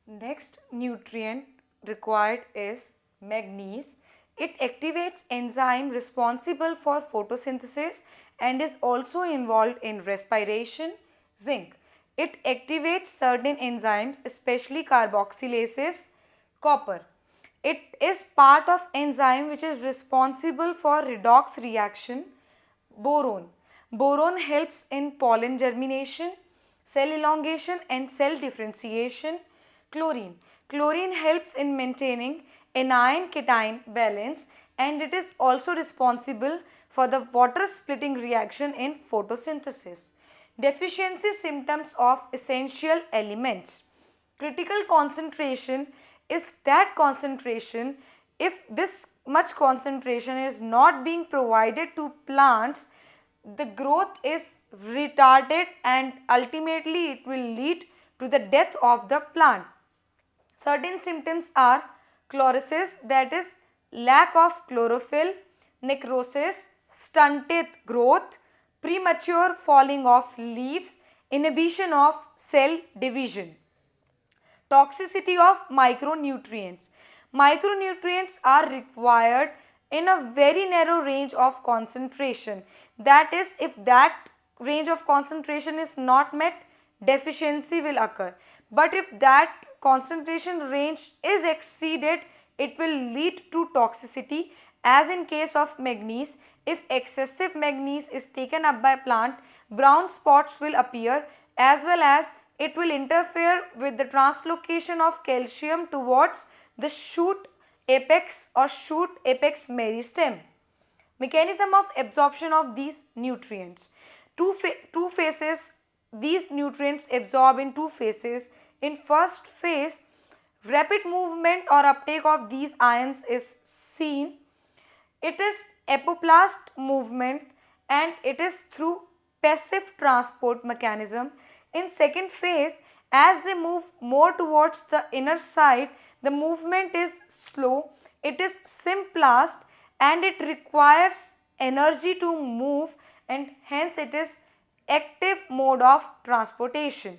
Next nutrient required is manganese. It activates enzyme responsible for photosynthesis and is also involved in respiration. Zinc. It activates certain enzymes, especially carboxylases. Copper. It is part of enzyme which is responsible for redox reaction. Boron. Boron helps in pollen germination, cell elongation and cell differentiation. Chlorine. Chlorine helps in maintaining anion-cation balance and it is also responsible for the water splitting reaction in photosynthesis. Deficiency symptoms of essential elements. Critical concentration is that concentration, if this much concentration is not being provided to plants, the growth is retarded and ultimately it will lead to the death of the plant. Certain symptoms are chlorosis, that is lack of chlorophyll, necrosis, stunted growth, premature falling of leaves, inhibition of cell division. Toxicity of micronutrients. Micronutrients are required in a very narrow range of concentration. That is, if that range of concentration is not met, deficiency will occur. But if that concentration range is exceeded, it will lead to toxicity, as in case of manganese. If excessive manganese is taken up by plant, brown spots will appear, as well as it will interfere with the translocation of calcium towards the shoot apex or shoot apex meristem. Mechanism of absorption of these nutrients. Two phases, these nutrients absorb in two phases. In first phase, rapid movement or uptake of these ions is seen. It is apoplast movement and it is through passive transport mechanism. In second phase, as they move more towards the inner side, the movement is slow, it is symplast and it requires energy to move and hence it is active mode of transportation.